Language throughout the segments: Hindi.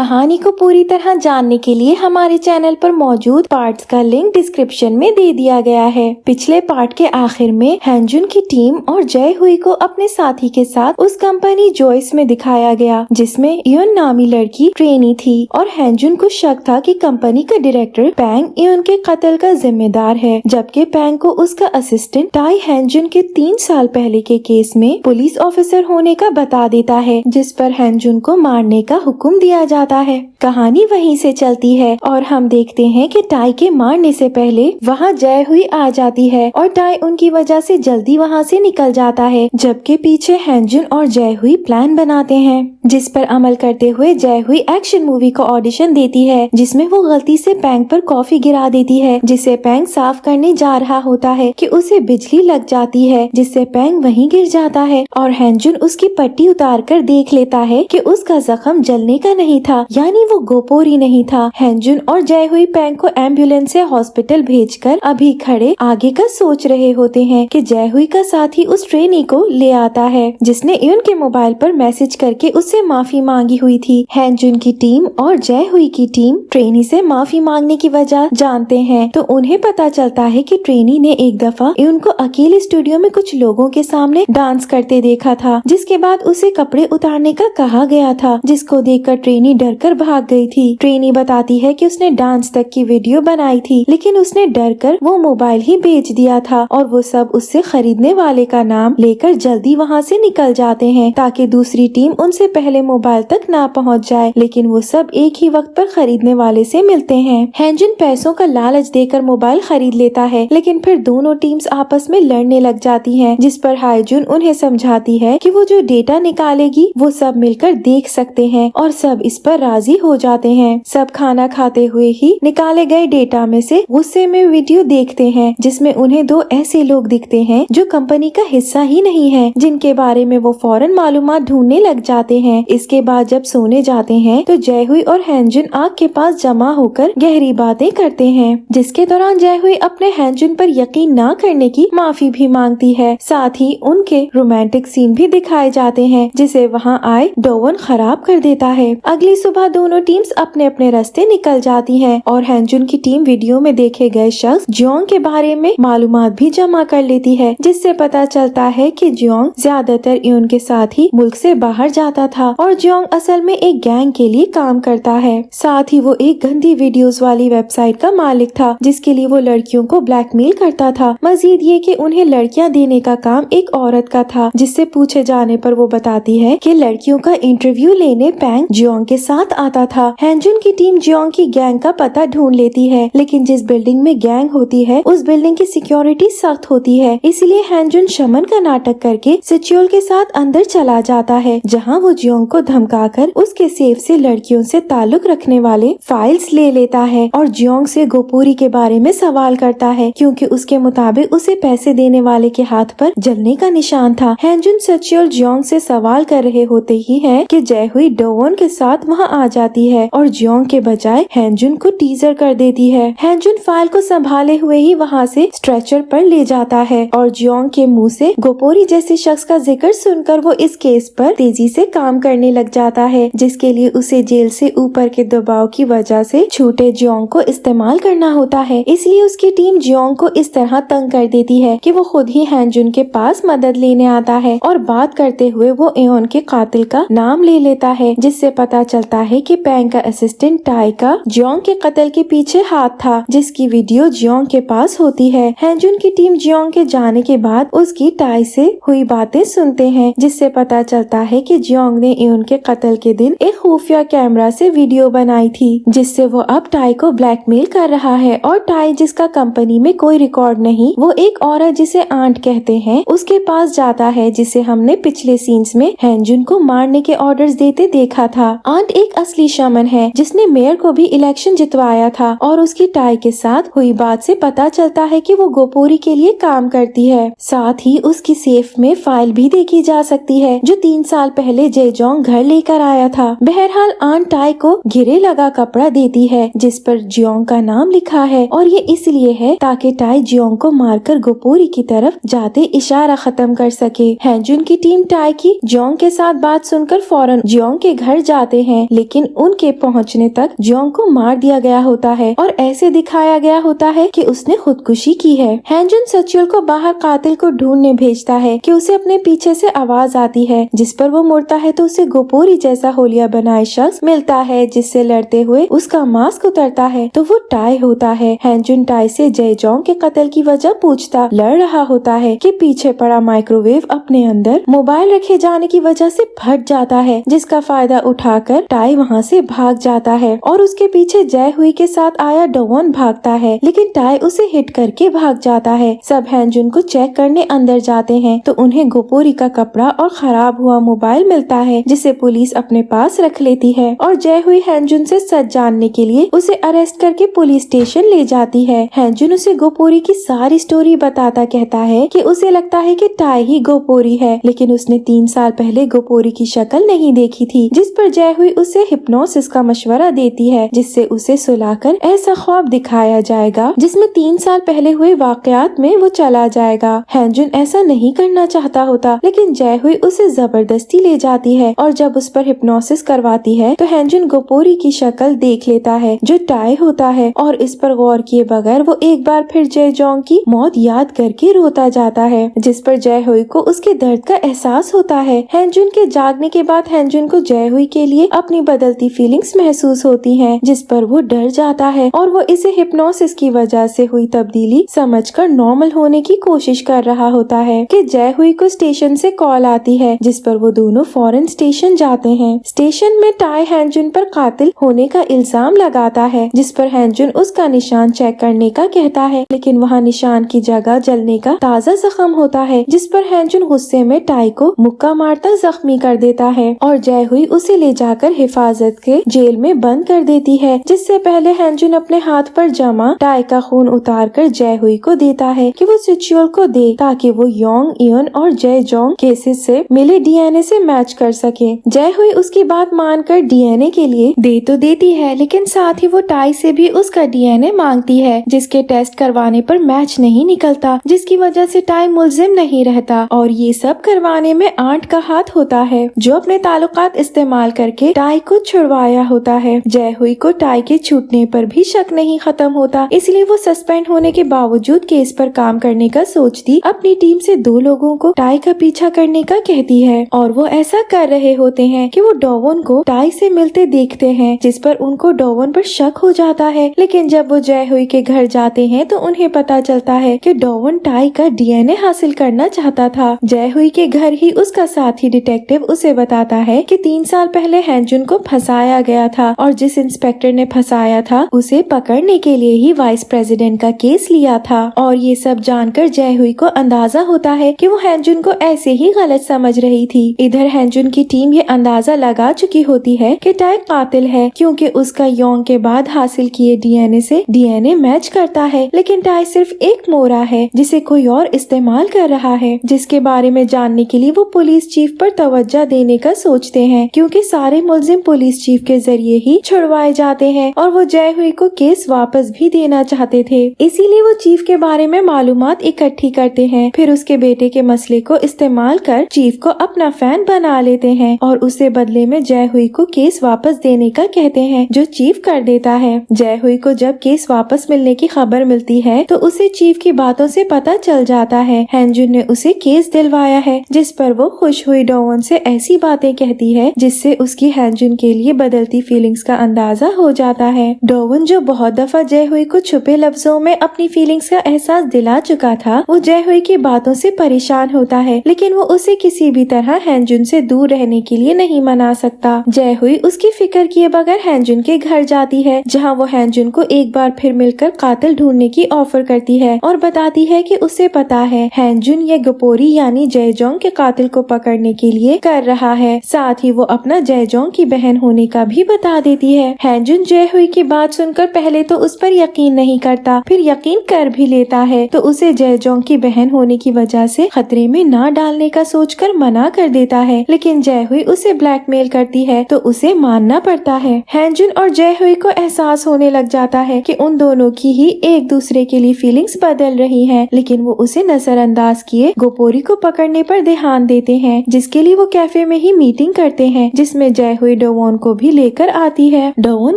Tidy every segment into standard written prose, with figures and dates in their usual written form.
कहानी को पूरी तरह जानने के लिए हमारे चैनल पर मौजूद पार्ट्स का लिंक डिस्क्रिप्शन में दे दिया गया है। पिछले पार्ट के आखिर में हैंजुन की टीम और जय हुई को अपने साथी के साथ उस कंपनी जॉयस में दिखाया गया जिसमें इयोन नामी लड़की ट्रेनी थी और हैंजुन को शक था कि कंपनी का डायरेक्टर पैंग इयोन के कत्ल का जिम्मेदार है, जबकि पैंग को उसका असिस्टेंट टाई हैंजुन के 3 साल पहले के केस में पुलिस ऑफिसर होने का बता देता है, जिस पर हैंजुन को मारने का हुक्म दिया जाता है। कहानी वहीं से चलती है और हम देखते हैं कि टाई के मारने से पहले वहां जय हुई आ जाती है और टाई उनकी वजह से जल्दी वहां से निकल जाता है, जबकि पीछे हैंजुन और जय हुई प्लान बनाते हैं जिस पर अमल करते हुए जय हुई एक्शन मूवी को ऑडिशन देती है, जिसमें वो गलती से पैंग पर कॉफी गिरा देती है, जिसे पैंग साफ करने जा रहा होता है कि उसे बिजली लग जाती है, जिससे पैंग वहीं गिर जाता है और हैंजुन उसकी पट्टी उतार कर देख लेता है कि उसका जख्म जलने का नहीं था, यानी वो गोपोरी नहीं था। हैंजुन और जय हुई पैंग को एम्बुलेंस से हॉस्पिटल भेजकर अभी खड़े आगे का सोच रहे होते हैं कि जय हुई का साथी उस ट्रेनी को ले आता है जिसने इयोन के मोबाइल पर मैसेज करके उससे माफी मांगी हुई थी। हैंजुन की टीम और जय हुई की टीम ट्रेनी से माफी मांगने की वजह जानते हैं तो उन्हें पता चलता है कि ट्रेनी ने एक दफा इयोन को अकेले स्टूडियो में कुछ लोगों के सामने डांस करते देखा था, जिसके बाद उसे कपड़े उतारने का कहा गया था, जिसको देखकर ट्रेनी डरकर भाग गई थी। ट्रेनी बताती है कि उसने डांस तक की वीडियो बनाई थी, लेकिन उसने डरकर वो मोबाइल ही बेच दिया था और वो सब उससे खरीदने वाले का नाम लेकर जल्दी वहाँ से निकल जाते हैं ताकि दूसरी टीम उनसे पहले मोबाइल तक ना पहुँच जाए, लेकिन वो सब एक ही वक्त पर खरीदने वाले से मिलते हैं। हैंजुन पैसों का लालच देकर मोबाइल खरीद लेता है, लेकिन फिर दोनों टीम्स आपस में लड़ने लग जाती हैं, जिस पर हैंजुन उन्हें समझाती है कि वो जो डेटा निकालेगी वो सब मिलकर देख सकते हैं और सब इस पर राजी हो जाते हैं। सब खाना खाते हुए ही निकाले गए डेटा में से गुस्से में वीडियो देखते हैं जिसमें उन्हें 2 ऐसे लोग दिखते हैं जो कंपनी का हिस्सा ही नहीं है, जिनके बारे में वो फौरन मालूमात ढूंढने लग जाते हैं। इसके बाद जब सोने जाते हैं तो जय हुई और हैंजुन आग के पास जमा होकर गहरी बातें करते हैं, जिसके दौरान जय हुई अपने हैंजुन पर यकीन न करने की माफी भी मांगती है। साथ ही उनके रोमांटिक सीन भी दिखाए जाते हैं जिसे वहां आए डोवन खराब कर देता है। अगली सुबह दोनों टीम्स अपने अपने रास्ते निकल जाती हैं और हैंजुन की टीम वीडियो में देखे गए शख्स जियोंग के बारे में मालूमात भी जमा कर लेती है, जिससे पता चलता है कि जियोंग ज्यादातर इयोन के साथ ही मुल्क से बाहर जाता था और जियोंग असल में एक गैंग के लिए काम करता है। साथ ही वो एक गंदी वीडियोस वाली वेबसाइट का मालिक था जिसके लिए वो लड़कियों को ब्लैकमेल करता था। मजीद ये कि उन्हें लड़कियां देने का काम एक औरत का था, जिससे पूछे जाने पर वो बताती है कि लड़कियों का इंटरव्यू लेने पैंग जियोंग के साथ आता था। हैंजुन की टीम जियोंग की गैंग का पता ढूंढ लेती है, लेकिन जिस बिल्डिंग में गैंग होती है उस बिल्डिंग की सिक्योरिटी सख्त होती है, इसलिए हैंजुन शमन का नाटक करके सिचुअल के साथ अंदर चला जाता है, जहां वो जियोंग को धमकाकर उसके सेफ से लड़कियों से ताल्लुक रखने वाले फाइल्स ले लेता है और जियोंग से गोपुरी के बारे में सवाल करता है, क्योंकि उसके मुताबिक उसे पैसे देने वाले के हाथ पर जलने का निशान था। हैंजुन सिचुअल जियोंग से सवाल कर रहे होते ही है कि जय हुई डोवन के साथ वहां आ जाती है और जियोंग के बजाय हैंजुन को टीजर कर देती है। हैंजुन फाइल को संभाले हुए ही वहां से स्ट्रेचर पर ले जाता है और जियोंग के मुंह से गोपोरी जैसे शख्स का जिक्र सुनकर वो इस केस पर तेजी से काम करने लग जाता है, जिसके लिए उसे जेल से ऊपर के दबाव की वजह से छूटे जियोंग को इस्तेमाल करना होता है। इसलिए उसकी टीम जियोंग को इस तरह तंग कर देती है कि वो खुद ही हैंजुन के पास मदद लेने आता है और बात करते हुए वो इयोन के कातिल का नाम ले लेता है, जिससे पता चलता है कि पैंग का असिस्टेंट टाई का जियोंग के कत्ल के पीछे हाथ था, जिसकी वीडियो जियोंग के पास होती है। हैंजुन की टीम जियोंग के जाने के बाद उसकी टाई से हुई बातें सुनते हैं, जिससे पता चलता है कि जियोंग ने इयोन के कत्ल के दिन एक खुफिया कैमरा से वीडियो बनाई थी, जिससे वो अब टाई को ब्लैकमेल कर रहा है और टाई, जिसका कंपनी में कोई रिकॉर्ड नहीं, वो एक औरत जिसे आंट कहते हैं उसके पास जाता है, जिसे हमने पिछले सीन्स में हैंजुन को मारने के ऑर्डर्स देते देखा था। आंट एक असली शमन है जिसने मेयर को भी इलेक्शन जितवाया था और उसकी टाई के साथ हुई बात से पता चलता है कि वो गोपोरी के लिए काम करती है। साथ ही उसकी सेफ में फाइल भी देखी जा सकती है जो 3 साल पहले जेजोंग घर लेकर आया था। बहरहाल आंट टाई को घिरे लगा कपड़ा देती है जिस पर जियोंग का नाम लिखा है और ये इसलिए है ताकि टाई जियोंग को मारकर गोपोरी की तरफ जाते इशारा खत्म कर सके। हैंजुन की टीम टाई की जियोंग के साथ बात सुनकर फौरन जियोंग के घर जाते हैं लेकिन उनके पहुंचने तक जोंग को मार दिया गया होता है और ऐसे दिखाया गया होता है कि उसने खुदकुशी की है। हैंजुन सचियोल को बाहर कातिल को ढूंढने भेजता है कि उसे अपने पीछे से आवाज आती है, जिस पर वो मुड़ता है तो उसे गोपोरी जैसा होलिया बनाए शख्स मिलता है, जिससे लड़ते हुए उसका मास्क उतरता है तो वो टाई होता है। हैंजुन टाई से जयजोंग के कत्ल की वजह पूछता लड़ रहा होता है कि पीछे पड़ा माइक्रोवेव अपने अंदर मोबाइल रखे जाने की वजह से फट जाता है, जिसका फायदा उठाकर टाई वहाँ से भाग जाता है और उसके पीछे जय हुई के साथ आया डोवन भागता है, लेकिन टाई उसे हिट करके भाग जाता है। सब हैंजुन को चेक करने अंदर जाते हैं तो उन्हें गोपोरी का कपड़ा और खराब हुआ मोबाइल मिलता है, जिसे पुलिस अपने पास रख लेती है और जय हुई हैंजुन से सच जानने के लिए उसे अरेस्ट करके पुलिस स्टेशन ले जाती है। हैंजुन उसे गोपोरी की सारी स्टोरी बताता कहता है कि उसे लगता है कि टाई ही गोपोरी है, लेकिन उसने 3 साल पहले गोपोरी की शक्ल नहीं देखी थी, जिस पर जय हुई उसे हिप्नोसिस का मशवरा देती है, जिससे उसे सुलाकर ऐसा ख्वाब दिखाया जाएगा जिसमें 3 साल पहले हुए वाकयात में वो चला जाएगा। हैंजुन ऐसा नहीं करना चाहता होता, लेकिन जय हुई उसे जबरदस्ती ले जाती है और जब उस पर हिप्नोसिस करवाती है तो हैंजुन गोपोरी की शक्ल देख लेता है जो टाई होता है और इस पर गौर किए बगैर वो एक बार फिर जयजोंग की मौत याद करके रोता जाता है, जिस पर जय हुई को उसके दर्द का एहसास होता है। हैंजुन के जागने के बाद हैंजुन को जय हुई के लिए अपनी बदलती फीलिंग्स महसूस होती हैं, जिस पर वो डर जाता है और वो इसे हिप्नोसिस की वजह से हुई तब्दीली समझकर नॉर्मल होने की कोशिश कर रहा होता है कि जय हुई को स्टेशन से कॉल आती है, जिस पर वो दोनों फौरन स्टेशन जाते हैं। स्टेशन में टाई हैंजुन पर कातिल होने का इल्जाम लगाता है, जिस पर हैंजुन उसका निशान चेक करने का कहता है, लेकिन वहाँ निशान की जगह जलने का ताज़ा जख्म होता है, जिस पर हैंजुन गुस्से में टाई को मुक्का मारता जख्मी कर देता है और जय हुई उसे ले जाकर हिफाजत के जेल में बंद कर देती है। जिससे पहले हैंजुन अपने हाथ पर जमा टाई का खून उतार कर जय हुई को देता है कि वो सिचुअल को दे, ताकि वो योंग इयन और जयजोंग केसेस से मिले डीएनए से मैच कर सके। जय हुई उसकी बात मानकर डीएनए के लिए दे तो देती है, लेकिन साथ ही वो टाई से भी उसका डीएनए मांगती है, जिसके टेस्ट करवाने पर मैच नहीं निकलता, जिसकी वजह से टाई मुल्जिम नहीं रहता और ये सब करवाने में आंट का हाथ होता है, जो अपने ताल्लुकात इस्तेमाल करके टाई को छुड़वाया होता है। जय हुई को टाई के छूटने पर भी शक नहीं खत्म होता, इसलिए वो सस्पेंड होने के बावजूद केस पर काम करने का सोचती अपनी टीम से 2 लोगों को टाई का पीछा करने का कहती है और वो ऐसा कर रहे होते हैं कि वो डोवन को टाई से मिलते देखते हैं, जिस पर उनको डोवन पर शक हो जाता है। लेकिन जब वो जय हुई के घर जाते हैं तो उन्हें पता चलता है कि डोवन टाई का डीएनए हासिल करना चाहता था। जय हुई के घर ही उसका साथी डिटेक्टिव उसे बताता है कि 3 साल पहले हैंजुन को फंसाया गया था और जिस इंस्पेक्टर ने फंसाया था उसे पकड़ने के लिए ही वाइस प्रेसिडेंट का केस लिया था। और ये सब जानकर जय हुई को अंदाजा होता है कि वो हैंजुन को ऐसे ही गलत समझ रही थी। इधर हैंजुन की टीम ये अंदाजा लगा चुकी होती है कि टाई कातिल है, क्योंकि उसका योंग के बाद हासिल किए डीएनए से डीएनए मैच करता है, लेकिन टाई सिर्फ एक मोरा है जिसे कोई और इस्तेमाल कर रहा है, जिसके बारे में जानने के लिए वो पुलिस चीफ पर तवज्जो देने का सोचते हैं, क्योंकि सारे मुल्जिम पुलिस चीफ के जरिए ही छुड़वाए जाते हैं और वो जय हुई को केस वापस भी देना चाहते थे। इसीलिए वो चीफ के बारे में मालूमात इकट्ठी करते हैं, फिर उसके बेटे के मसले को इस्तेमाल कर चीफ को अपना फैन बना लेते हैं और उसे बदले में जय हुई को केस वापस देने का कहते हैं, जो चीफ कर देता है। जय हुई को जब केस वापस मिलने की खबर मिलती है तो उसे चीफ की बातों से पता चल जाता है हैंजुन ने उसे केस दिलवाया है, जिस पर वो खुश हुई डोवन से ऐसी बातें कहती है जिससे उसकी हैंजुन के लिए बदलती फीलिंग्स का अंदाजा हो जाता है। डोवन जो बहुत दफा जय हुई को छुपे लफ्जों में अपनी फीलिंग्स का एहसास दिला चुका था, वो जय हुई की बातों से परेशान होता है, लेकिन वो उसे किसी भी तरह हैंजुन से दूर रहने के लिए नहीं मना सकता। जय हुई उसकी फिक्र किए बगैर हैंजुन के घर जाती है, जहाँ वो हैंजुन को एक बार फिर मिलकर कातिल ढूंढने की ऑफर करती है और बताती है कि उसे पता है हैंजुन ये गोपोरी यानी जयजोंग के कातिल को पकड़ने के लिए कर रहा है। साथ ही वो अपना जयजोंग की बहन होने का भी बता देती है। हैंजुन जय हुई की बात सुनकर पहले तो उस पर यकीन नहीं करता, फिर यकीन कर भी लेता है तो उसे जयजोंग की बहन होने की वजह से खतरे में ना डालने का सोचकर मना कर देता है, लेकिन जय हुई उसे ब्लैकमेल करती है तो उसे मानना पड़ता है। हैंजुन और जय हुई को एहसास होने लग जाता है कि उन दोनों की ही एक दूसरे के लिए फीलिंग्स बदल रही हैं, लेकिन वो उसे नजरअंदाज किए गोपोरी को पकड़ने पर ध्यान देते हैं, जिसके लिए वो कैफे में ही मीटिंग करते हैं, जिसमें जय हुई हुए डोवोन को भी लेकर आती है। डोवोन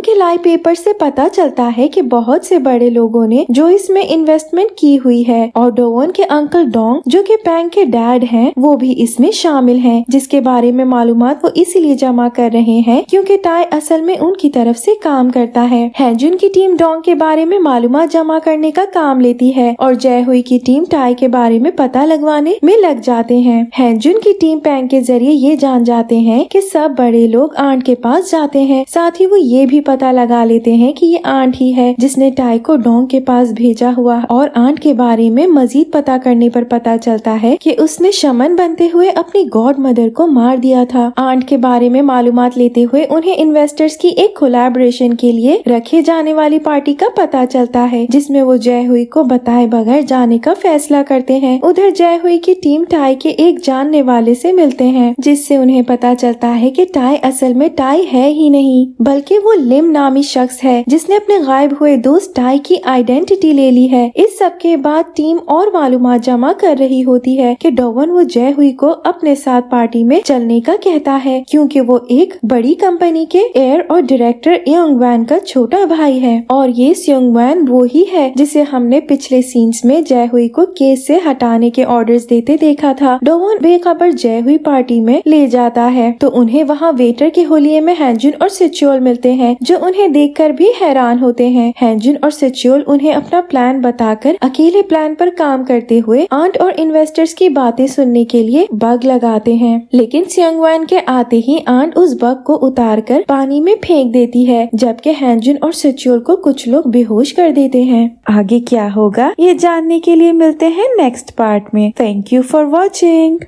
के लाई पेपर से पता चलता है कि बहुत से बड़े लोगों ने जो इसमें इन्वेस्टमेंट की हुई है और डोवोन के अंकल डोंग जो कि बैंक के डैड हैं वो भी इसमें शामिल हैं, जिसके बारे में मालूमात वो इसीलिए जमा कर रहे हैं क्योंकि टाई असल में उनकी तरफ से काम करता है। हैंजुन की टीम डोंग के बारे में मालूमात जमा करने का काम लेती है और जय हुई की टीम टाई के बारे में पता लगवाने में लग जाते हैं। हैंजुन की टीम पैंग के जरिए ये जान जाते हैं कि सब बड़े लोग आंट के पास जाते हैं। साथ ही वो ये भी पता लगा लेते हैं कि ये आंट ही है जिसने टाई को डोंग के पास भेजा हुआ और आंट के बारे में मजीद पता करने पर पता चलता है कि उसने शमन बनते हुए अपनी गॉड मदर को मार दिया था। आंट के बारे में मालूमात लेते हुए उन्हें इन्वेस्टर्स की एक कोलैबोरेशन के लिए रखे जाने वाली पार्टी का पता चलता है जिसमें वो जय हुई को बताए बगैर जाने का फैसला करते हैं। उधर जय हुई की टीम टाई के एक जानने वाले से मिलते हैं जिससे उन्हें पता चलता है कि टाई असल में टाई है ही नहीं बल्कि वो लिम नामी शख्स है जिसने अपने गायब हुए दोस्त टाई की आइडेंटिटी ले ली है। इस सब के बाद टीम और मालूमात जमा कर रही होती है कि डोवन वो जय हुई को अपने साथ पार्टी में चलने का कहता है क्योंकि वो एक बड़ी कंपनी के एयर और डायरेक्टर योंग वैन का छोटा भाई है और ये योंग वैन वो ही है जिसे हमने पिछले सीन्स में जय हुई को केस से हटाने के ऑर्डर्स देते देखा था। डोवन बेखबर जय हुई पार्टी में ले जाता है तो उन्हें वहाँ वेटर के होलिये में हैंजुन और सिचुअल मिलते हैं जो उन्हें देखकर भी हैरान होते हैं। हैंजुन और सिचुअल उन्हें अपना प्लान बताकर अकेले प्लान पर काम करते हुए आंट और इन्वेस्टर्स की बातें सुनने के लिए बग लगाते हैं, लेकिन सियोंग वैन के आते ही आंट उस बग को उतारकर पानी में फेंक देती है जबकि हैंजुन और सिचुअल को कुछ लोग बेहोश कर देते हैं। आगे क्या होगा ये जानने के लिए मिलते हैं नेक्स्ट पार्ट में। Thank you for watching.